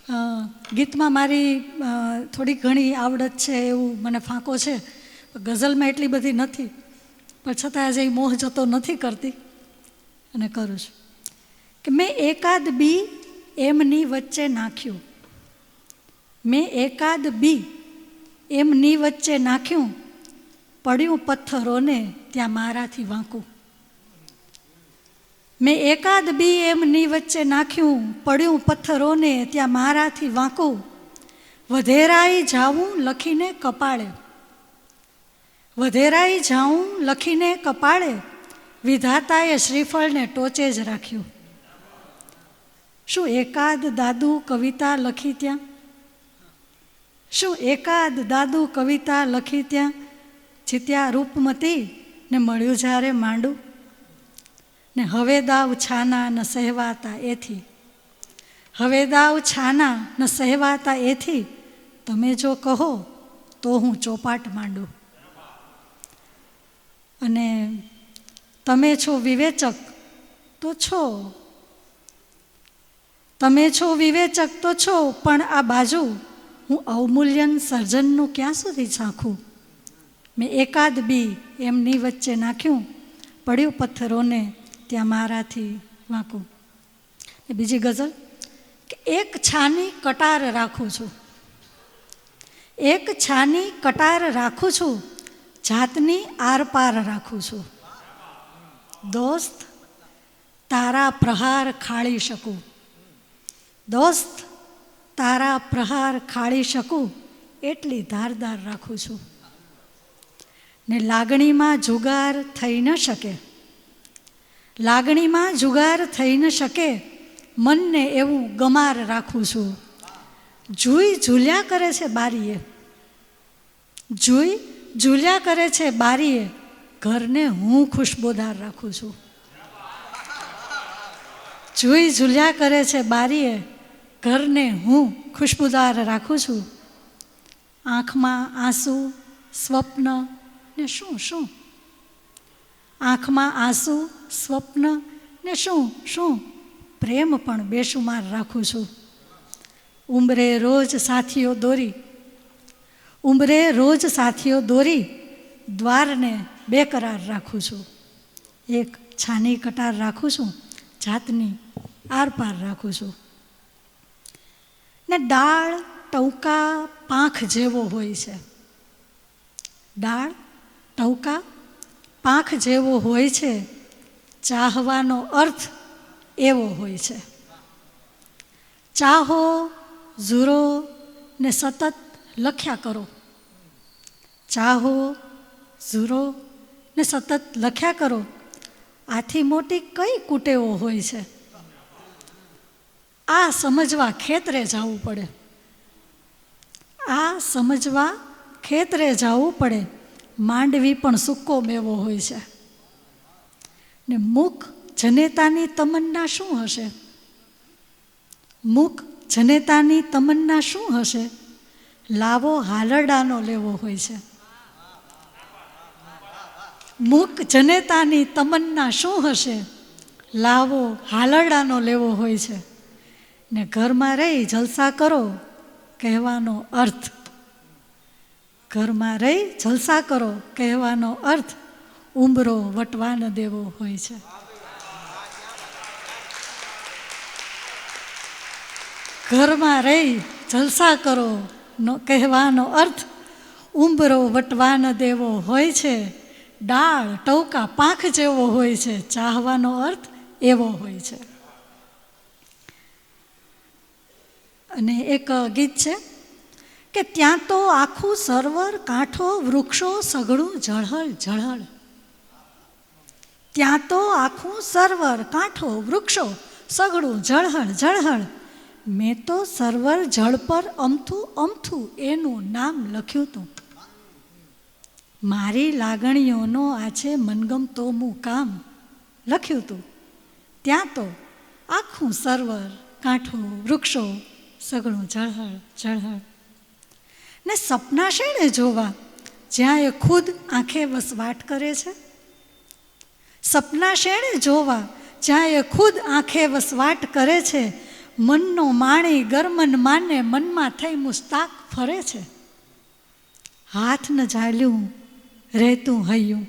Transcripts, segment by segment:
ગીતમાં મારી થોડી ઘણી આવડત છે, એવું મને ફાંકો છે. ગઝલમાં એટલી બધી નથી, પણ છતાં આજે મોહ જતો નથી કરતી અને કરું છું કે મેં એકાદ બી એમની વચ્ચે નાખ્યું, મેં એકાદ બી એમની વચ્ચે નાખ્યું, પડ્યું પથ્થરોને ત્યાં મારાથી વાંકું. મેં એકાદ બી એમની વચ્ચે નાખ્યું, પડ્યું પથ્થરોને ત્યાં મારાથી વાંકું. વધેરાઈ જાઉં લખીને કપાળે, વધેરાઈ જાઉં લખીને કપાળે, વિધાતાએ શ્રીફળને ટોચે જ રાખ્યું. શું એકાદ દાદુ કવિતા લખી ત્યાં, શું એકાદ દાદુ કવિતા લખી ત્યાં, જીત્યા રૂપમતી ને મળ્યું જ્યારે માંડું. ને હવે દાવ છાના ન સહેવાતા એથી, હવે દાવ છાના ન સહેવાતા એથી, તમે જો કહો તો હું ચોપાટ માંડું. અને તમે છો વિવેચક તો છો, તમે છો વિવેચક તો છો, પણ આ બાજુ હું અવમૂલ્યન સર્જનનું ક્યાં સુધી ઝાંખું. મેં એકાદ બી એમની વચ્ચે નાખ્યું, પડ્યું પથ્થરોને ત્યાં મારાથી વાંકું. બીજી ગઝલ કે એક છાની કટાર રાખું છું, એક છાની કટાર રાખું છું, જાતની આરપાર રાખું છું. દોસ્ત તારા પ્રહાર ખાળી શકું, દોસ્ત તારા પ્રહાર ખાળી શકું, એટલી ધારદાર રાખું છું. ને લાગણીમાં જુગાર થઈ ન શકે, લાગણીમાં જુગાર થઈ ન શકે, મનને એવું ગમાર રાખું છું. જુઈ ઝૂલ્યા કરે છે બારીએ, જુઈ ઝૂલ્યા કરે છે બારીએ, ઘરને હું ખુશ્બોદાર રાખું છું. જુઈ ઝૂલ્યા કરે છે બારીએ, ઘરને હું ખુશ્બોદાર રાખું છું. આંખમાં આંસુ સ્વપ્ન ને શું શું, આંખમાં આંસુ સ્વપ્ન ને શું શું, પ્રેમ પણ બેશુમાર રાખું છું. ઉંબરે રોજ સાથીઓ દોરી, ઉંબરે રોજ સાથીઓ દોરી, દ્વારને બેકરાર રાખું છું. એક છાની કટાર રાખું છું, જાતની આરપાર રાખું છું. ને ડાળ ટૌકા પાંખ જેવો હોય છે, ડાળ ટૌકા પાંખ જેવો હોય છે, ચાહવાનો અર્થ એવો હોય છે. ચાહો ઝૂરો ને સતત લખ્યા કરો, ચાહો ઝૂરો ને સતત લખ્યા કરો, આથી મોટી કઈ કુટેવો હોય છે. આ સમજવા ખેતરે જવું પડે, આ સમજવા ખેતરે જવું પડે, માંડવી પણ સૂકો મેવો હોય છે. ને મુખ જનેતાની તમન્ના શું હશે, મુખ જનેતાની તમન્ના શું હશે, લાવો હાલરડાનો લેવો હોય છે. મુખ જનેતાની તમન્ના શું હશે, લાવો હાલરડાનો લેવો હોય છે. ને ઘરમાં રહી જલસા કરો કહેવાનો અર્થ, ઘરમાં રહી જલસા કરો કહેવાનો અર્થ, ઉંબરો વટવા ન દેવો હોય છે. ઘરમાં રહી જલસા કરો કહેવાનો અર્થ, ઉંબરો વટવા ન દેવો હોય છે. ડાળ ટૌકા પાંખ જેવો હોય છે, ચાહવાનો અર્થ એવો હોય છે. અને એક ગીત છે કે ત્યાં તો આખું સરોવર કાંઠો વૃક્ષો સઘળું ઝળહળ ઝળહળ, ત્યાં તો આખું સરોવર કાંઠો વૃક્ષો સઘળું ઝળહળ ઝળહળ, મેં તો સરોવર જળ પર અમથું અમથું એનું નામ લખ્યું તું. મારી લાગણીઓનો આ છે મનગમતોમું કામ લખ્યું તું. ત્યાં તો આખું સરોવર કાંઠો વૃક્ષો સઘળું ઝળહળ ઝળહળ. ને સપના શેણે જોવા જ્યાં એ ખુદ આંખે વસવાટ કરે છે, સપના શેણે જોવા જ્યાં એ ખુદ આંખે વસવાટ કરે છે, મનનો માણી ગરમન માને મનમાં થઈ મુસ્તાક ફરે છે. હાથ ન ઝાલ્યું રહેતું હૈયું,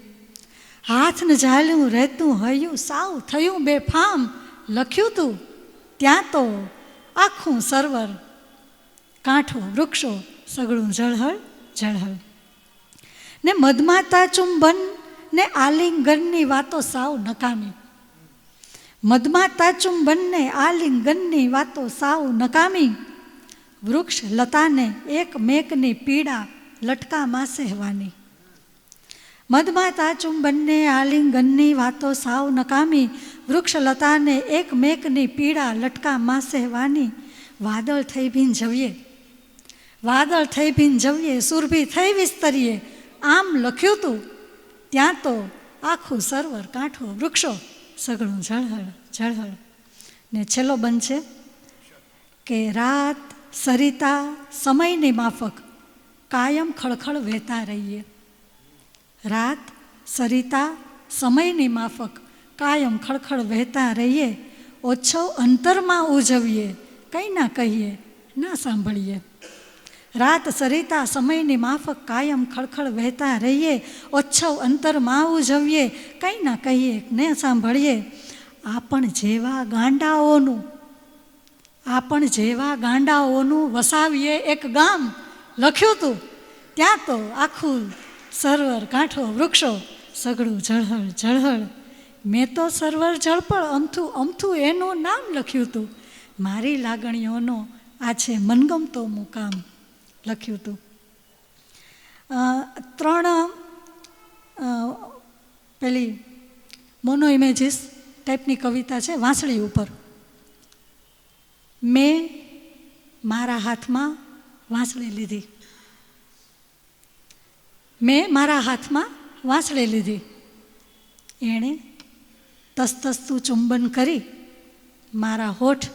હાથ ન ઝાલ્યું રહેતું હૈયું, સાવ થયું બેફામ લખ્યું તું ત્યાં તો આખું સરોવર કાંઠો વૃક્ષો સગળું ઝળહળ ઝળહળ. ને મધમાતા ચુંબન ને આલિંગનની વાતો સાવ નકામી, મધમાતા ચુંબન ને આલિંગનની વાતો સાવ નકામી. વૃક્ષ લતાને એક મેકની પીડા લટકામાં સહેવાની, મધમાતા ચુંબનને આલિંગનની વાતો સાવ નકામી. વૃક્ષ લતાને એક મેકની પીડા લટકામાં સહેવાની. વાદળ થઈ ભીંજવીએ, વાદળ થઈ ભીંજવીએ, સુરભી થઈ વિસ્તરીએ, આમ લખ્યું તું ત્યાં તો આખું સરોવર કાંઠો વૃક્ષો સગળું ઝળહળ ઝળહળ. ને છેલ્લો બંધ છે કે રાત સરિતા સમયની માફક કાયમ ખળખળ વહેતા રહીએ. રાત સરિતા સમયની માફક કાયમ ખળખળ વહેતા રહીએ. ઓછો અંતરમાં ઉજવીએ, કંઈ ના કહીએ ના સાંભળીએ. રાત સરિતા સમયની માફક કાયમ ખળખળ વહેતા રહીએ. ઓછો અંતરમાં ઉજવીએ, કંઈ ના કહીએ ને સાંભળીએ. આપણ જેવા ગાંડાઓનું, આપણ જેવા ગાંડાઓનું વસાવીએ એક ગામ લખ્યું તું ત્યાં તો આખું સરોવર કાંઠો વૃક્ષો સગળું ઝળહળ ઝળહળ. મેં તો સરોવર જળપળ અમથું અમથું એનું નામ લખ્યું તું, મારી લાગણીઓનો આ છે મનગમતો મુકામ લખ્યું હતું. 3 પેલી મોનો ઇમેજીસ ટાઈપની કવિતા છે વાંસળી ઉપર. મેં મારા હાથમાં વાંસળી લીધી, મેં મારા હાથમાં વાંસળી લીધી, એણે તસતસતું ચુંબન કરી મારા હોઠ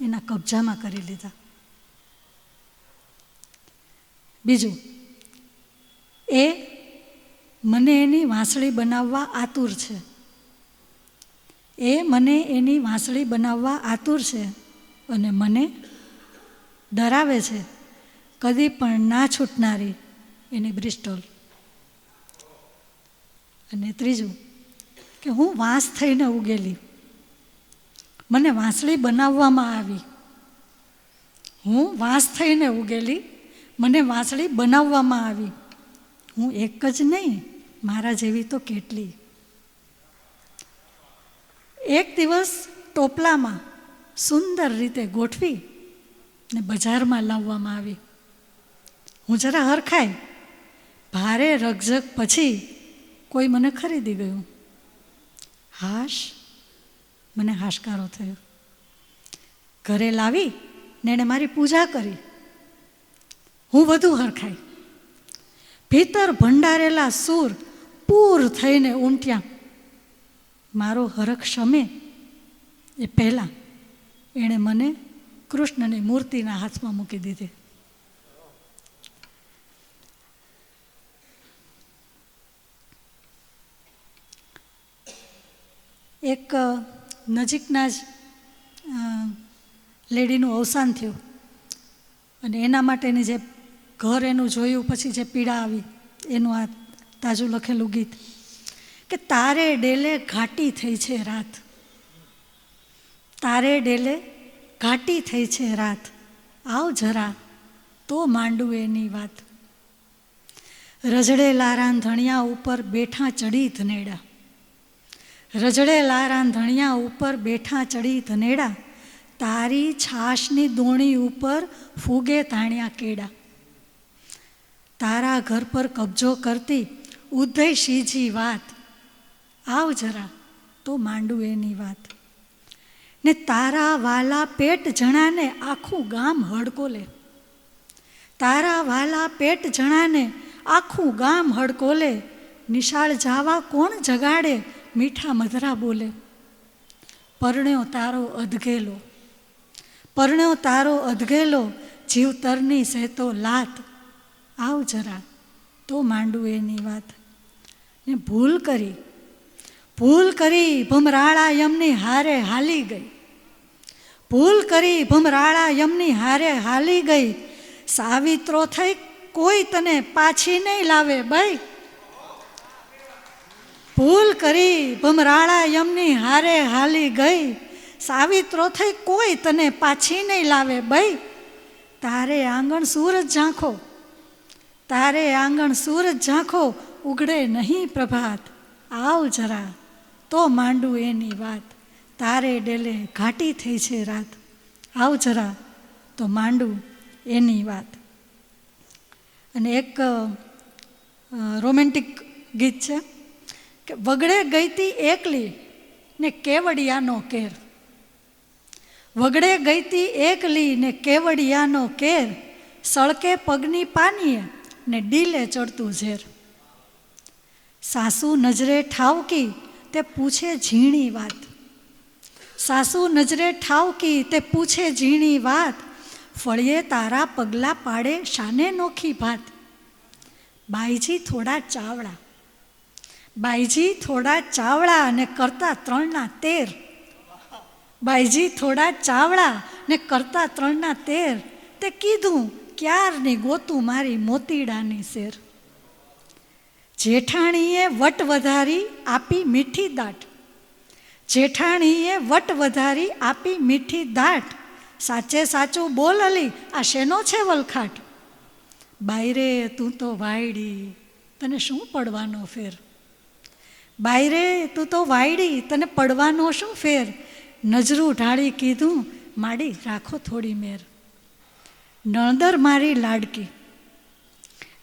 એના કબજામાં કરી લીધા. બીજું, એ મને એની વાંસળી બનાવવા આતુર છે, એ મને એની વાંસળી બનાવવા આતુર છે અને મને ડરાવે છે કદી પણ ના છૂટનારી એની બ્રિસ્ટોલ. અને ત્રીજું કે હું વાંસ થઈને ઉગેલી, મને વાંસળી બનાવવામાં આવી, હું વાંસ થઈને ઉગેલી, મને વાંસળી બનાવવામાં આવી. હું એક જ નહીં, મારા જેવી તો કેટલી. એક દિવસ ટોપલામાં સુંદર રીતે ગોઠવી ને બજારમાં લાવવામાં આવી. હું જરા હરખાઈ, ભારે રકઝક પછી કોઈ મને ખરીદી ગયું. હાશ, મને હાશકારો થયો. ઘરે લાવી ને એણે મારી પૂજા કરી. હું વધુ હરખાઈ, ભીતર ભંડારેલા સૂર પૂર થઈને ઉમટ્યા. મારો હરખ શમે એ પહેલાં એણે મને કૃષ્ણની મૂર્તિના હાથમાં મૂકી દીધી. એક નજીકના જ લેડીનું અવસાન થયું અને એના માટેની જે ઘર એનું જોયું પછી જે પીડા આવી એનું આ તાજું લખેલું ગીત કે તારે ડેલે ઘાટી થઈ છે રાત, તારે ડેલે ઘાટી થઈ છે રાત, આવ જરા તો માંડું એની વાત. રજડેલા રાંધણિયા ઉપર બેઠા ચડી ધનેડા, રજડેલા રાંધણિયા ઉપર બેઠા ચડી ધનેડા, તારી છાશની દોણી ઉપર ફૂગે તાણ્યા કેડા. તારા ઘર પર કબજો કરતી ઉદયશીજી વાત, આવ જરા તો માંડું એની વાત. ને તારા વાલા પેટ જણાને આખું ગામ હડકોલે, તારા વાલા પેટ જણાને આખું ગામ હડકોલે. નિશાળ જાવા કોણ જગાડે મીઠા મધરા બોલે. પરણ્યો તારો અધગેલો, પરણ્યો તારો અધગેલો, જીવતરની સહેતો લાત, આવ જરા તો માંડું એની વાત. ને ભૂલ કરી, ભૂલ કરી ભમરાળા યમની હારે હાલી ગઈ, ભૂલ કરી ભમરાળા યમની હારે હાલી ગઈ, સાવિત્રો થઈ કોઈ તને પાછી નહીં લાવે ભાઈ. ભૂલ કરી ભમરાળા યમની હારે હાલી ગઈ, સાવિત્રો થઈ કોઈ તને પાછી નહીં લાવે ભાઈ. તારે આંગણ સૂરજ ઝાંખો, તારે આંગણ સૂરજ ઝાંખો, ઉગડે નહીં પ્રભાત. આવ જરા તો માંડું એની વાત, તારે ડેલે ઘાટી થઈ છે રાત. આવ જરા તો માંડું એની વાત. અને એક રોમેન્ટિક ગીત છે કે વગડે ગઈતી એકલી ને કેવડિયાનો કેર. વગડે ગઈતી એકલી ને કેવડિયાનો કેર, સળકે પગની પાનીએ ને ડીલે ચડતું ઝેર. સાસુ નજરે ઠાવકી તે પૂછે ઝીણી વાત, સાસુ નજરે ઠાવકી તે પૂછે ઝીણી વાત, ફળીએ તારા પગલાં પાડે શાને નોખી ભાત. બાઈજી થોડા ચાવડા, બાઈજી થોડા ચાવડા ને કરતા 3ના 13. બાઈજી થોડા ચાવડા ને કરતા 3ના 13, તે કીધું ક્યારની ગોતું મારી મોતીડાની શેર. જેઠાણીએ વટ વધારી આપી મીઠી દાટ, જેઠાણીએ વટ વધારી આપી મીઠી દાટ, સાચે સાચું બોલ અલી આ શેનો છે વલખાટ. બાયરે તું તો વાયડી તને શું પડવાનો ફેર, બાયરે તું તો વાયડી તને પડવાનો શું ફેર. નજરું ઢાળી કીધું માડી રાખો થોડી મેર. નણદર મારી લાડકી,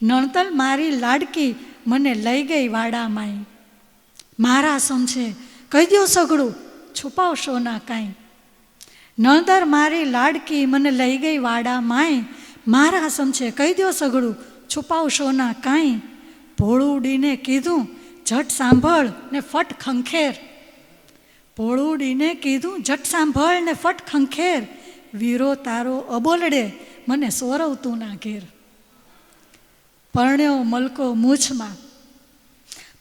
નણતર મારી લાડકી મને લઈ ગઈ વાડામાંય, મારા સમજે કહી દો સઘળું છુપાવશો ના કાંઈ. નણદર મારી લાડકી મને લઈ ગઈ વાડામાંય, મારા સમજે કહી દો સઘળું છુપાવશો ના કાંઈ. ભોળુડીને કીધું ઝટ સાંભળ ને ફટ ખંખેર, ભોળુડીને કીધું ઝટ સાંભળ ને ફટ ખંખેર, વીરો તારો અબોલડે મને સોરવતું ના ઘેર. પરણ્યો મલકો મૂછમાં,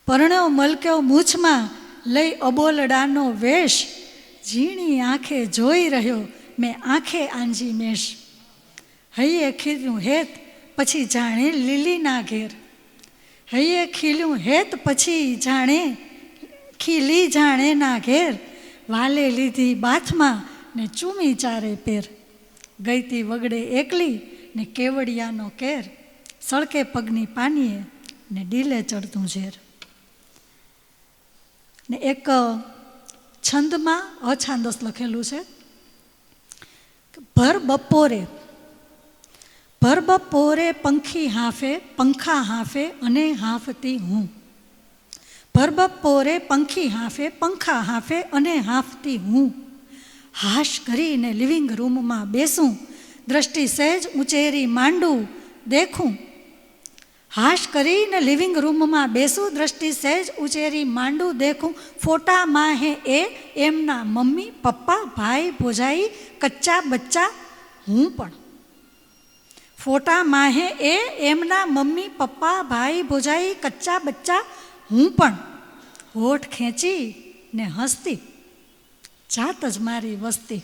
પરણ્યો મલક્યો મૂછમાં, લઈ અબોલડાનો વેશ, ઝીણી આંખે જોઈ રહ્યો મેં આંખે આંજી મેશ. હૈયે ખીલ્યું હેત પછી જાણે લીલીના ઘેર, હૈયે ખીલ્યું હેત પછી જાણે ખીલી જાણે ના ઘેર, વાલે લીધી બાથમાં ને ચૂમી ચારે પેર. ગઈતી વગડે એકલી ને કેવડિયાનો કેર, સળકે પગની પાનીએ ને ડીલે ચડતું ઝેર. ને એક છંદમાં અછાંદસ લખેલું છે, ભર બપોરે, ભર બપોરે પંખી હાંફે, પંખા હાંફે અને હાંફતી હું. ભર બપોરે પંખી હાંફે, પંખા હાંફે અને હાંફતી હું. હાશ કરીને લિવિંગ રૂમમાં બેસું, દ્રષ્ટિ સહેજ ઉંચેરી માંડું દેખું. હાશ કરીને લિવિંગ રૂમમાં બેસું, દ્રષ્ટિ સહેજ ઉંચેરી માંડું દેખું. ફોટામાં હે એ એમના મમ્મી પપ્પા ભાઈ ભોજાઈ કચ્ચા બચ્ચા હું પણ. ફોટામાં હે એ એમના મમ્મી પપ્પા ભાઈ ભોજાઈ કચ્ચા બચ્ચા હું પણ. હોઠ ખેંચી ને હસતી જાત જ મારી વસ્તી,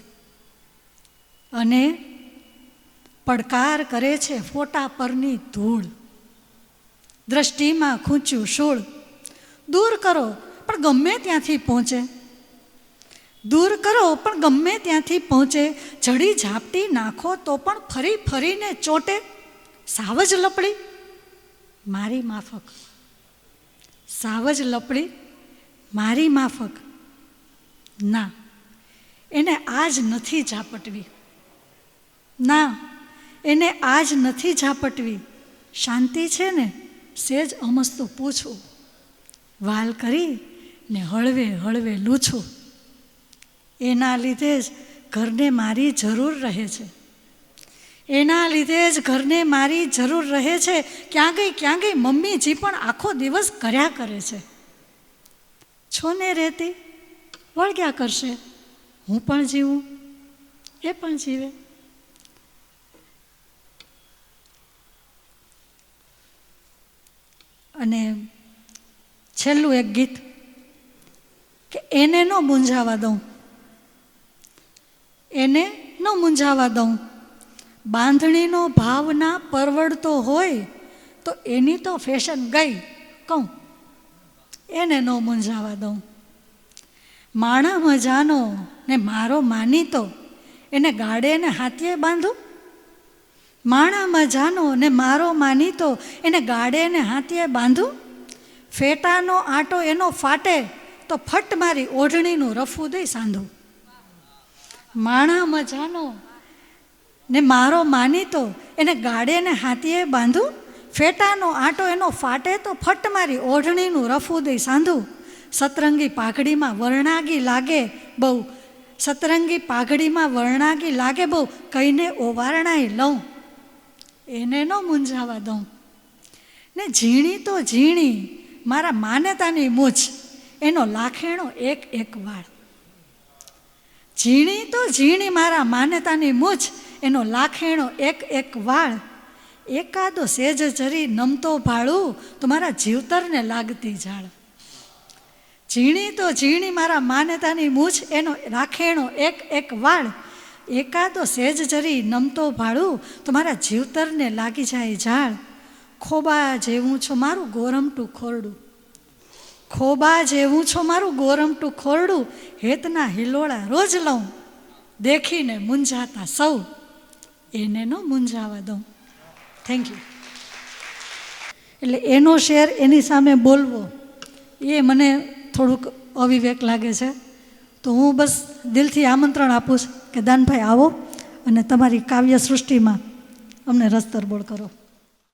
અને પડકાર કરે છે ફોટા પરની ધૂળ. દ્રષ્ટિમાં ખૂંચ્યું શૂળ, દૂર કરો પણ ગમે ત્યાંથી પહોંચે, દૂર કરો પણ ગમે ત્યાંથી પહોંચે. જડી ઝાપટી નાખો તો પણ ફરી ફરીને ચોટે. સાવજ લપડી મારી માફક, સાવજ લપડી મારી માફક. ના એને આજ નથી ઝાપટવી, ના એને આજ નથી ઝાપટવી. શાંતિ છે ને સેજ અમસ્તું પૂછું, વાલ કરી ને હળવે હળવે લૂછું. એના લીધે જ ઘરને મારી જરૂર રહે છે, એના લીધે જ ઘરને મારી જરૂર રહે છે. ક્યાં ગઈ મમ્મીજી પણ આખો દિવસ કર્યા કરે છે. છોને રહેતી વળગ્યા કરશે, હું પણ જીવું એ પણ જીવે. અને છેલ્લું એક ગીત કે એને ન મૂંઝાવા દઉં, એને ન મૂંઝાવા દઉં. બાંધણીનો ભાવ ના પરવડતો હોય તો એની તો ફેશન ગઈ કહું, એને ન મૂંઝાવા દઉં. માણા મજાનો ને મારો માનીતો એને ગાડે ને હાથીએ બાંધું. માણા મજાનો ને મારો માનીતો એને ગાડે ને હાથીએ બાંધું. ફેટાનો આટો એનો ફાટે તો ફટ મારી ઓઢણીનું રફું દઈ સાંધું. માણા મજાનો ને મારો માનીતો એને ગાડે ને હાથીએ બાંધું. ફેટાનો આટો એનો ફાટે તો ફટ મારી ઓઢણીનું રફું દઈ સાંધું. સતરંગી પાઘડીમાં વર્ણાગી લાગે બહુ, સતરંગી પાઘડીમાં વર્ણાગી લાગે બહુ, કહીને ઓવારણાય લઉં, એને ન મૂંઝાવા દઉં. ને ઝીણી તો ઝીણી મારા માન્યતાની મૂછ એનો લાખેણો એક એક વાળ. ઝીણી તો ઝીણી મારા માન્યતાની મૂછ એનો લાખેણો એક એક વાળ. એકાદો સેજ જરી નમતો ભાળું તો મારા જીવતરને લાગતી ઝાડ. ઝીણી તો ઝીણી મારા માન્યતાની મૂછ એનો લાખેણો એક એક વાળ. એકાદો સેજ જરી નમતો ભાળું તો મારા જીવતરને લાગી જાય ઝાડ. ખોબા જેવું છો મારું ગોરમટું ખોરડું, ખોબા જેવું છો મારું ગોરમટું ખોરડું, હેતના હિલોળા રોજ લઉં, દેખીને મૂંઝાતા સૌ, એને ન મૂંઝાવા દઉં. Thank you. એટલે એનો શેર એની સામે બોલવો એ મને થોડુંક અવિવેક લાગે છે. તો હું બસ દિલથી આમંત્રણ આપું છું કે દાનભાઈ આવો અને તમારી કાવ્ય સૃષ્ટિમાં અમને રસ તરબોળ કરો.